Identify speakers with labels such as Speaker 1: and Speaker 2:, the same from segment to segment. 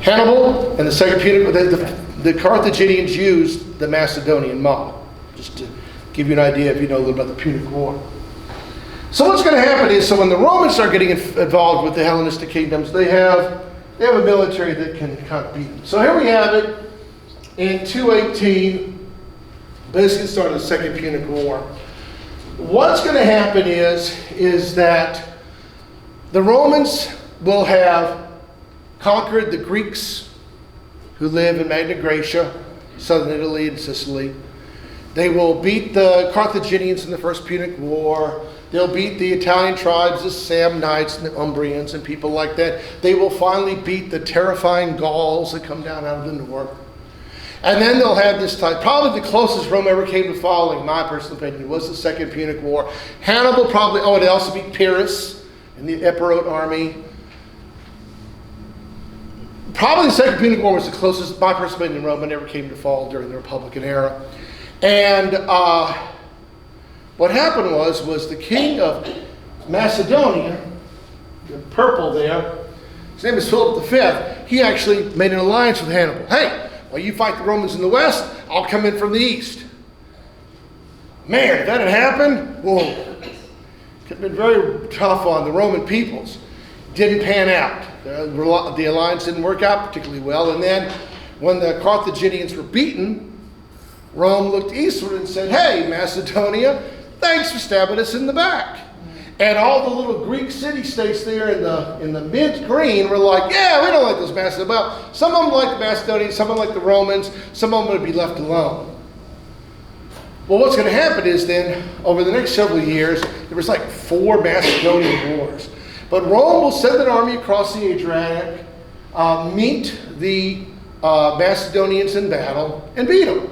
Speaker 1: Hannibal and the Second Punic, the Carthaginians used the Macedonian model, just to give you an idea if you know a little about the Punic War. So what's going to happen is, so when the Romans start getting involved with the Hellenistic kingdoms, they have a military that can kind of beat them. So here we have it in 218, basically started the Second Punic War. What's going to happen is that the Romans will have conquered the Greeks who live in Magna Graecia, southern Italy and Sicily. They will beat the Carthaginians in the First Punic War. They'll beat the Italian tribes, the Samnites and the Umbrians and people like that. They will finally beat the terrifying Gauls that come down out of the north. And then they'll have this time, probably the closest Rome ever came to following, in my personal opinion, was the Second Punic War. Hannibal probably, they also beat Pyrrhus and the Epirote army. Probably the Second Punic War was the closest, my personal opinion, Rome ever came to fall during the Republican era. And what happened was the king of Macedonia, the purple there, his name is Philip V, he actually made an alliance with Hannibal. Hey, while you fight the Romans in the west, I'll come in from the east. Man, if that had happened, whoa, could have been very tough on the Roman peoples. Didn't pan out. The alliance didn't work out particularly well. And then when the Carthaginians were beaten, Rome looked eastward and said, hey, Macedonia, thanks for stabbing us in the back. And all the little Greek city-states there in the mint green were like, yeah, we don't like those Macedonians. Well, some of them like the Macedonians, some of them like the Romans, some of them would be left alone. Well, what's going to happen is then, over the next several years, there was like 4 Macedonian wars. But Rome will send an army across the Adriatic, meet the Macedonians in battle, and beat them.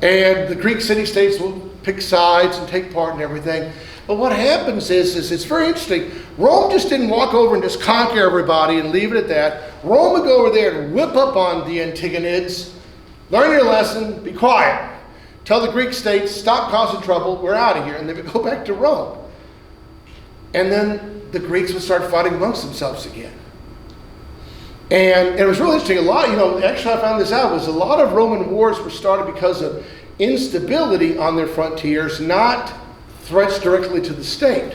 Speaker 1: And the Greek city-states will pick sides and take part in everything. But what happens is it's very interesting. Rome just didn't walk over and just conquer everybody and leave it at that. Rome would go over there and whip up on the Antigonids, learn your lesson, be quiet. Tell the Greek states, stop causing trouble, we're out of here. And they would go back to Rome. And then the Greeks would start fighting amongst themselves again. And it was really interesting. Actually I found this out, was a lot of Roman wars were started because of instability on their frontiers, not threats directly to the state.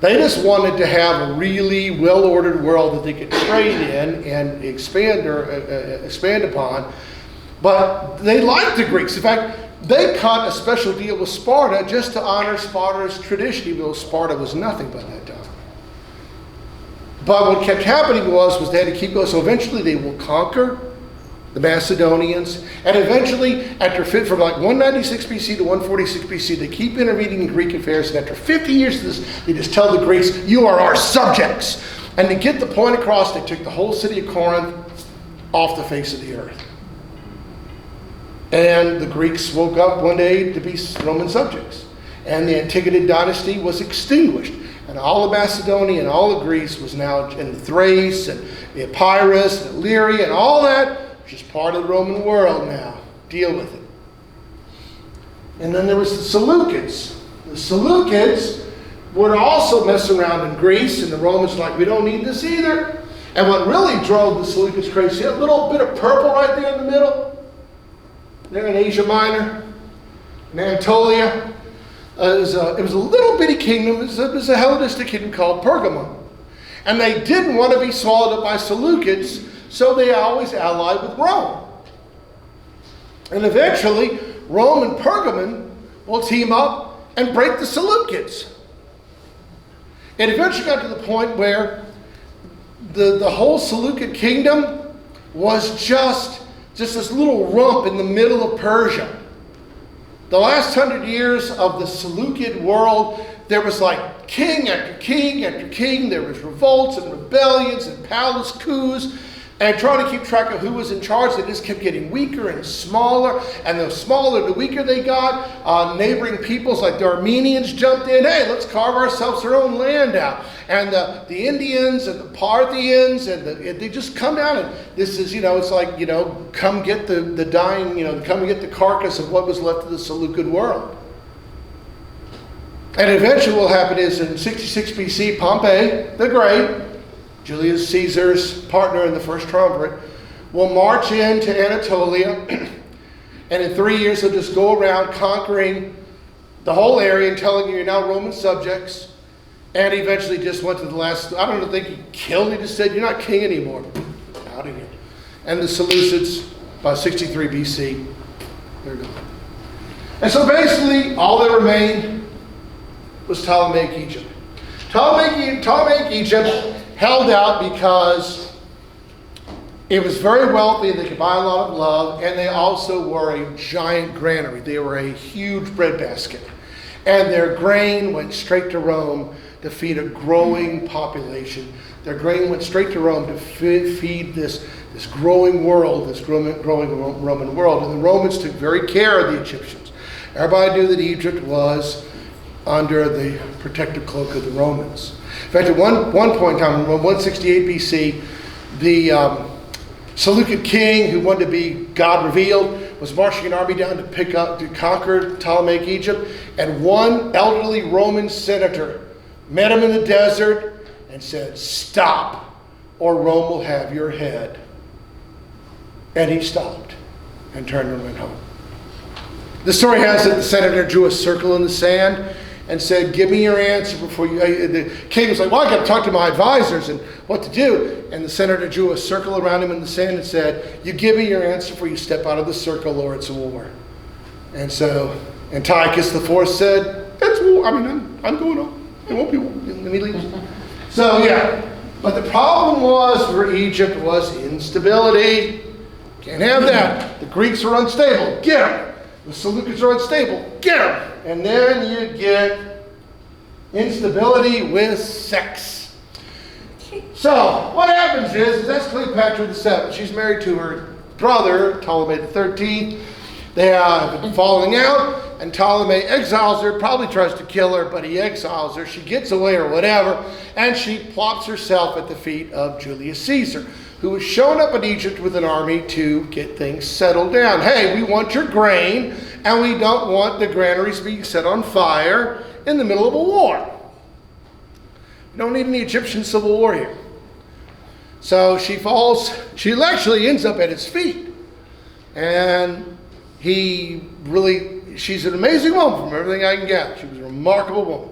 Speaker 1: They just wanted to have a really well-ordered world that they could trade in and expand upon. But they liked the Greeks. In fact, they cut a special deal with Sparta just to honor Sparta's tradition, even though Sparta was nothing by that time. But what kept happening was they had to keep going. So eventually they will conquer the Macedonians. And eventually, from like 196 BC to 146 BC, they keep intervening in Greek affairs. And after 50 years of this, they just tell the Greeks, you are our subjects. And to get the point across, they took the whole city of Corinth off the face of the earth. And the Greeks woke up one day to be Roman subjects. And the Antigonid dynasty was extinguished. And all of Macedonia and all of Greece was now in the Thrace and the Epirus and Illyria and all that, which is part of the Roman world now. Deal with it. And then there was the Seleucids. The Seleucids would also mess around in Greece, and the Romans were like, we don't need this either. And what really drove the Seleucids crazy, a little bit of purple right there in the middle. They're in Asia Minor, in Anatolia. It was a little bitty kingdom. It was a Hellenistic kingdom called Pergamon. And they didn't want to be swallowed up by Seleucids, so they always allied with Rome. And eventually, Rome and Pergamon will team up and break the Seleucids. It eventually got to the point where the whole Seleucid kingdom was just this little rump in the middle of Persia. The last 100 years of the Seleucid world, there was like king after king after king. There was revolts and rebellions and palace coups. And trying to keep track of who was in charge, they just kept getting weaker and smaller. And the smaller, the weaker they got. Neighboring peoples like the Armenians jumped in. Hey, let's carve ourselves our own land out. And the Indians and the Parthians, and they just come down. And this is, it's like, come get the dying, come and get the carcass of what was left of the Seleucid world. And eventually what will happen is in 66 BC, Pompey the Great Julius Caesar's partner in the first triumvirate, will march into Anatolia, and in 3 years he'll just go around conquering the whole area and telling you you're now Roman subjects. And he eventually just went to the last, I don't think he killed, he just said, you're not king anymore. Out of here. And the Seleucids, by 63 BC, they're gone. And so basically, all that remained was Ptolemaic Egypt. Ptolemaic Egypt held out because it was very wealthy, they could buy a lot of love, and they also were a giant granary. They were a huge breadbasket. And their grain went straight to Rome to feed a growing population. Their grain went straight to Rome to feed this growing world, this growing Roman world. And the Romans took very care of the Egyptians. Everybody knew that Egypt was under the protective cloak of the Romans. In fact, at one point in time, in 168 BC, the Seleucid king, who wanted to be God revealed, was marching an army down to conquer Ptolemaic Egypt, and one elderly Roman senator met him in the desert and said, "Stop, or Rome will have your head." And he stopped and turned and went home. The story has it the senator drew a circle in the sand and said, "Give me your answer before you..." The king was like, "Well, I got to talk to my advisors and what to do." And the senator drew a circle around him in the sand and said, "You give me your answer before you step out of the circle, or it's a war." And so Antiochus IV said, "It's war. I mean, I'm going on. It won't be war." And he leaves. So yeah, but the problem was for Egypt was instability. Can't have that. The Greeks are unstable. Get them. The Seleucids are unstable. Get them. And then you get instability with sex. So what happens is that's Cleopatra VII. She's married to her brother, Ptolemy XIII. They have been falling out, and Ptolemy exiles her, probably tries to kill her, but he exiles her. She gets away or whatever, and she plops herself at the feet of Julius Caesar, who was showing up in Egypt with an army to get things settled down. Hey, we want your grain, and we don't want the granaries being set on fire in the middle of a war. We don't need any Egyptian civil war here. So she actually ends up at his feet. And she's an amazing woman from everything I can gather. She was a remarkable woman.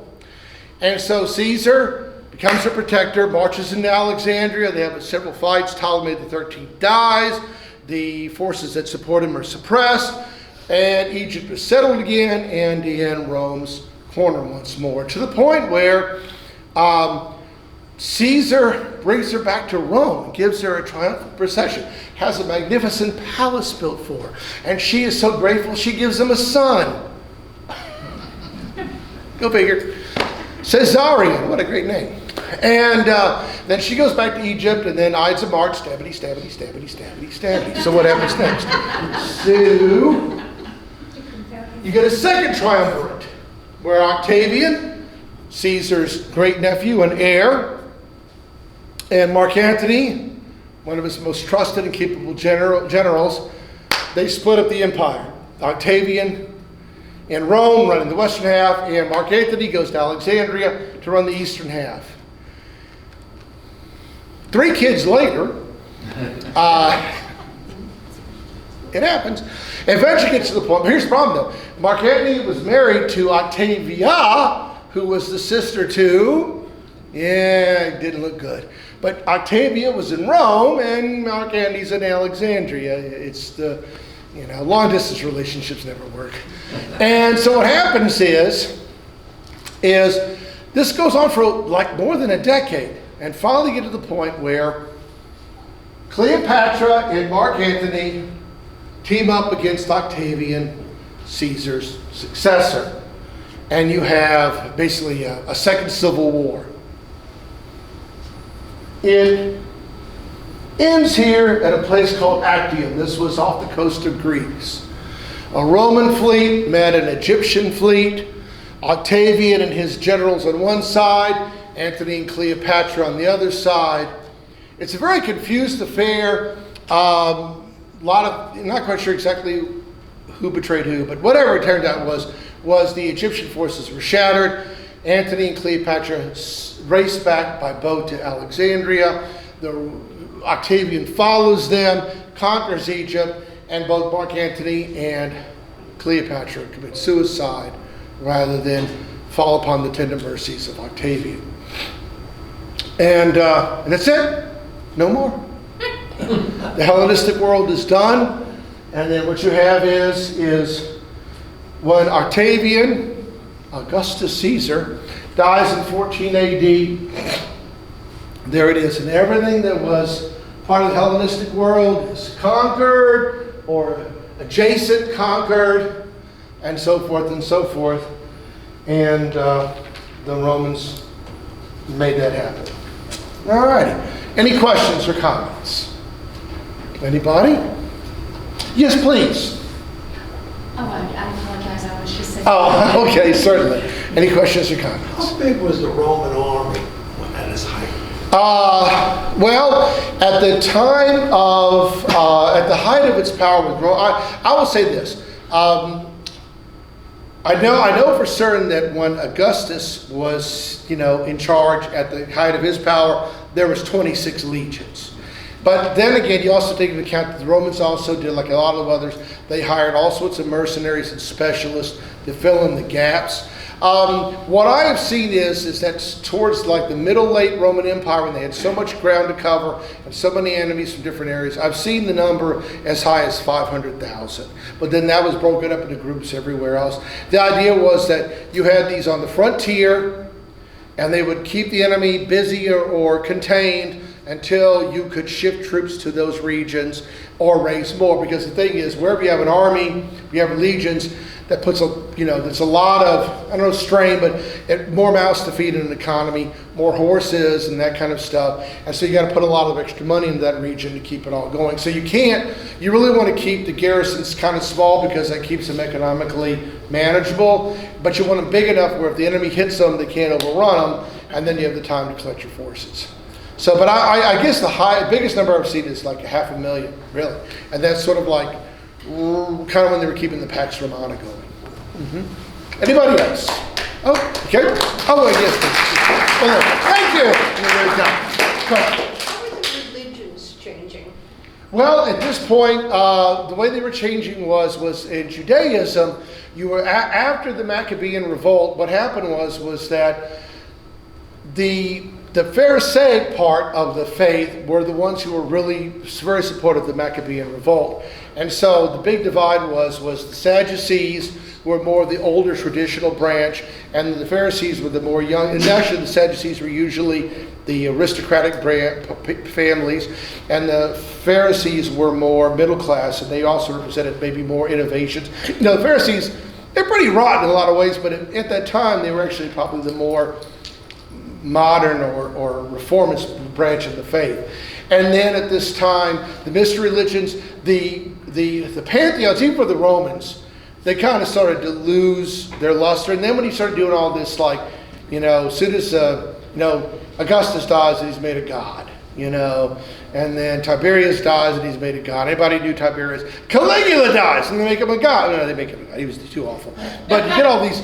Speaker 1: And so Caesar becomes her protector, marches into Alexandria. They have several fights. Ptolemy XIII dies. The forces that support him are suppressed. And Egypt is settled again and in Rome's corner once more, to the point where Caesar brings her back to Rome and gives her a triumphal procession, has a magnificent palace built for her. And she is so grateful, she gives him a son. Go figure. Caesarion, what a great name. And then she goes back to Egypt, and then Ides of March, stabbity, stabbity, stabbity, stabbity, stabbity. So what happens next? So you get a second triumvirate, where Octavian, Caesar's great nephew and heir, and Mark Antony, one of his most trusted and capable generals, they split up the empire. Octavian in Rome, running the western half, and Mark Antony goes to Alexandria to run the eastern half. 3 kids later, it happens. Eventually gets to the point, but here's the problem though. Mark Antony was married to Octavia, who was the sister to, it didn't look good. But Octavia was in Rome, and Mark Antony's in Alexandria. It's the, long distance relationships never work. And so what happens is this goes on for like more than a decade, and finally get to the point where Cleopatra and Mark Antony team up against Octavian, Caesar's successor. And you have basically a second civil war. It ends here at a place called Actium. This was off the coast of Greece. A Roman fleet met an Egyptian fleet. Octavian and his generals on one side, Antony and Cleopatra on the other side. It's a very confused affair. Not quite sure exactly who betrayed who, but whatever it turned out was the Egyptian forces were shattered, Antony and Cleopatra race back by boat to Alexandria. Octavian follows them, conquers Egypt, and both Mark Antony and Cleopatra commit suicide rather than fall upon the tender mercies of Octavian. And that's it. No more. The Hellenistic world is done. And then what you have is when Octavian, Augustus Caesar, dies in 14 AD, there it is. And everything that was part of the Hellenistic world is conquered or adjacent conquered and so forth and so forth. And the Romans made that happen. All righty. Any questions or comments? Anybody? Yes, please.
Speaker 2: Oh, I apologize. I was just saying.
Speaker 1: Oh, okay, certainly. Any questions or comments?
Speaker 3: How big was the Roman army at its height?
Speaker 1: Well, at the time of, at the height of its power with Rome, I will say this. I know for certain that when Augustus was, in charge at the height of his power, there was 26 legions. But then again, you also take into account that the Romans also did, like a lot of others, they hired all sorts of mercenaries and specialists to fill in the gaps. What I have seen is that towards like the middle late Roman Empire, when they had so much ground to cover and so many enemies from different areas, I've seen the number as high as 500,000. But then that was broken up into groups everywhere else. The idea was that you had these on the frontier, and they would keep the enemy busy or contained until you could shift troops to those regions or raise more. Because the thing is, wherever you have an army, you have legions, that puts that's a lot of, I don't know, strain, but more mouths to feed in an economy, more horses and that kind of stuff. And so you got to put a lot of extra money into that region to keep it all going. So you really want to keep the garrisons kind of small because that keeps them economically manageable. But you want them big enough where if the enemy hits them, they can't overrun them, and then you have the time to collect your forces. So, but I guess the biggest number I've seen is like 500,000, really. And that's sort of like, kind of when they were keeping the Pax Romana going. Mm-hmm. Anybody else? Oh, okay. Oh, yes, please.
Speaker 4: How are the religions changing?
Speaker 1: Well, at this point, the way they were changing was in Judaism, you were after the Maccabean revolt. What happened was that the Pharisaic part of the faith were the ones who were really very supportive of the Maccabean revolt. And so the big divide was the Sadducees were more of the older traditional branch, and the Pharisees were the more young. And actually the Sadducees were usually the aristocratic families, and the Pharisees were more middle class, and they also represented maybe more innovations. The Pharisees, they're pretty rotten in a lot of ways, but at that time they were actually probably the more modern or reformist branch of the faith. And then at this time, the mystery religions, the pantheons, even for the Romans, they kind of started to lose their luster. And then when you started doing all this, like, as soon as Augustus dies and he's made a god, and then Tiberius dies and he's made a god. Anybody knew Tiberius? Caligula dies and they make him a god. No, they make him a god. He was too awful. But you get all these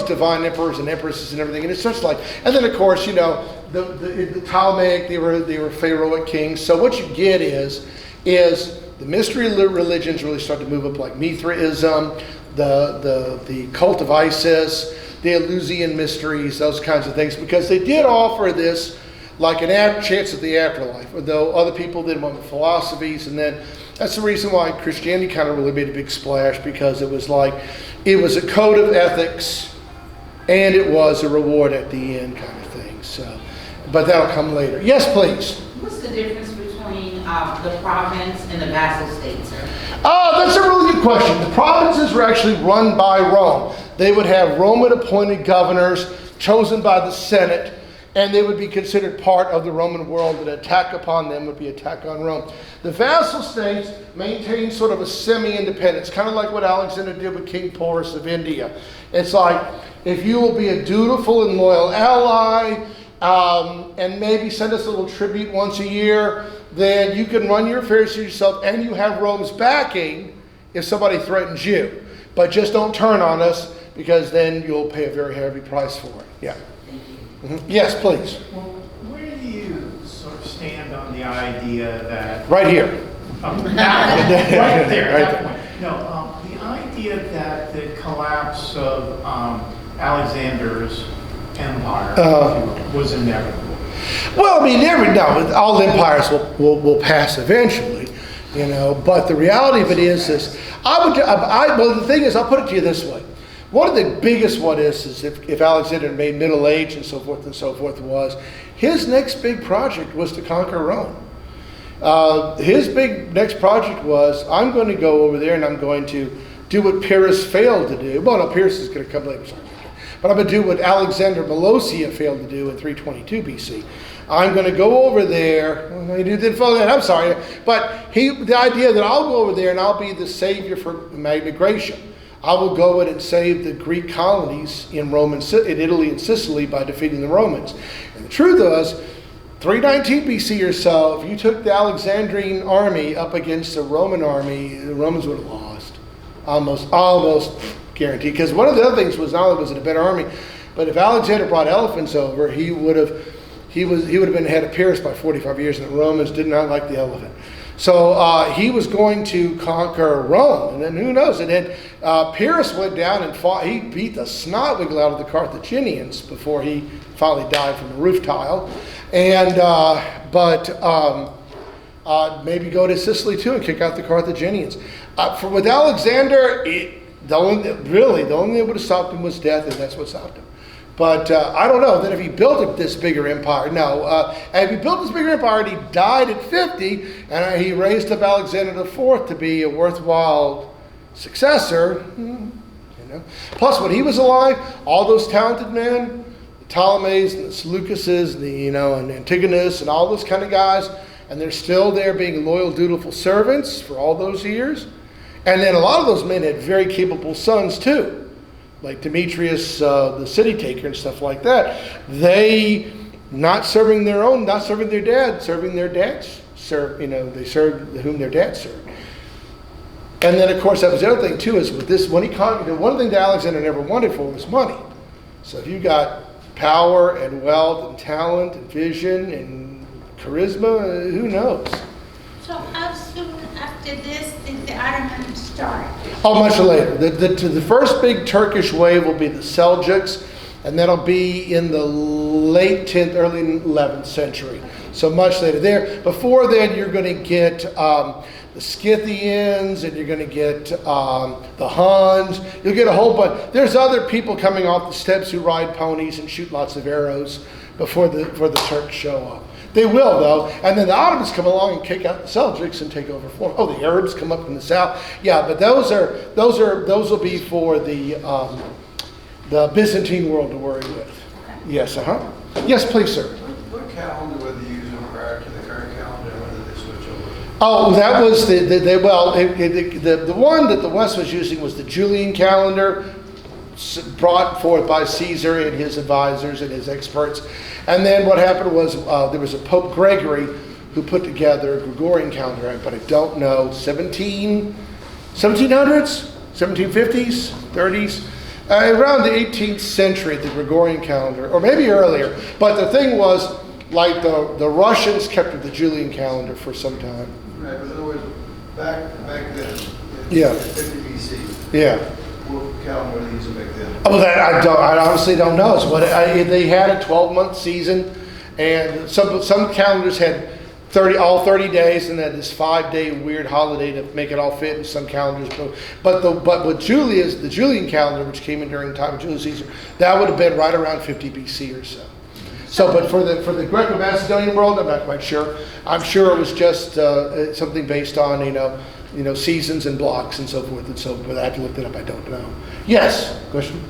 Speaker 1: divine emperors and empresses and everything, and it's just like. And then of course, the Ptolemaic, they were pharaohic kings. So what you get is the mystery religions really start to move up, like Mithraism, the cult of Isis, the Eleusinian mysteries, those kinds of things, because they did offer this like an chance at the afterlife, though other people did want the philosophies. And then that's the reason why Christianity kind of really made a big splash, because it was a code of ethics and it was a reward at the end kind of thing. So, but that'll come later. Yes, please.
Speaker 5: What's the difference between the province and the vassal states, sir?
Speaker 1: That's a really good question. The provinces were actually run by Rome. They would have Roman appointed governors chosen by the Senate, and they would be considered part of the Roman world. An attack upon them would be attack on Rome. The vassal states maintained sort of a semi-independence, kind of like what Alexander did with King Porus of India. It's like, if you will be a dutiful and loyal ally, and maybe send us a little tribute once a year, then you can run your affairs yourself, and you have Rome's backing if somebody threatens you. But just don't turn on us. because then you'll pay a very heavy price for it. Yeah.
Speaker 5: Thank you.
Speaker 1: Yes, please.
Speaker 6: Well, where do you sort of stand on the idea that,
Speaker 1: Right here.
Speaker 6: right there,
Speaker 1: Right
Speaker 6: that point. No, the idea that the collapse of Alexander's empire was inevitable?
Speaker 1: Well, I mean, all empires will pass eventually, but the reality of it is well, the thing is, I'll put it to you this way. One of the biggest one is if Alexander made middle age and so forth was, his next big project was to conquer Rome. His big next project was, I'm going to go over there and I'm going to do what Pyrrhus failed to do. Well, no, Pyrrhus is going to come later, sorry. But I'm going to do what Alexander Molosia failed to do in 322 BC. I'm going to go over there. Well, no, he didn't follow that. I'm sorry. But the idea that I'll go over there and I'll be the savior for migration. I will go in and save the Greek colonies in Italy and Sicily by defeating the Romans. And the truth was, 319 BC or so, if you took the Alexandrine army up against the Roman army, the Romans would have lost. Almost guaranteed. Because one of the other things was, not only was it a better army, but if Alexander brought elephants over, he would have been ahead of Pyrrhus by 45 years, and the Romans did not like the elephant. So he was going to conquer Rome, and then who knows? And then Pyrrhus went down and fought. He beat the snotwiggle out of the Carthaginians before he finally died from a roof tile. And maybe go to Sicily too and kick out the Carthaginians. With Alexander, the only thing that would have stopped him was death, and that's what stopped him. But I don't know. Then if he built this bigger empire, if he built this bigger empire and he died at 50, and he raised up Alexander IV to be a worthwhile successor, Plus, when he was alive, all those talented men, the Ptolemies and the Seleucuses, and Antigonus and all those kind of guys, and they're still there being loyal, dutiful servants for all those years. And then a lot of those men had very capable sons too, like Demetrius, the city taker and stuff like that. They not serving their dad, serving their dads. They served whom their dad served. And then, of course, that was the other thing too, is with this, when he conquered, one thing that Alexander never wanted for was money. So if you got power and wealth and talent and vision and charisma, who knows?
Speaker 7: So how soon after this did the Ottomans start?
Speaker 1: Oh, much later. The first big Turkish wave will be the Seljuks, and that'll be in the late 10th, early 11th century. So much later. Before then, you're going to get the Scythians, and you're going to get the Huns. You'll get a whole bunch. There's other people coming off the steppes who ride ponies and shoot lots of arrows before the Turks show up. They will, though, and then the Ottomans come along and kick out the Seljuks and take over for them. Oh, the Arabs come up from the south. Yeah, but those will be for the Byzantine world to worry with. Yes, Yes, please, sir.
Speaker 3: What calendar were they using prior to the current calendar, and when did they switch over?
Speaker 1: Oh, that was the one that the West was using was the Julian calendar, brought forth by Caesar and his advisors and his experts. And then what happened was there was a Pope Gregory who put together a Gregorian calendar, but I don't know, 1700s, 1750s, 30s, around the 18th century, the Gregorian calendar, or maybe earlier. But the thing was, like the Russians kept the Julian calendar for some time.
Speaker 3: Right, but in other words, back then,
Speaker 1: Yeah.
Speaker 3: 50 BC,
Speaker 1: Yeah.
Speaker 3: what calendar were they using back then?
Speaker 1: Oh, I honestly don't know. They had a 12-month season, and some calendars had 30 days, and then this 5-day weird holiday to make it all fit in some calendars. But with the Julian calendar, which came in during the time of Julius Caesar, that would have been right around 50 BC or so. So, but for the Greco-Macedonian world, I'm not quite sure. I'm sure it was just something based on seasons and blocks and so forth and so forth. I have to look that up. I don't know. Yes, question.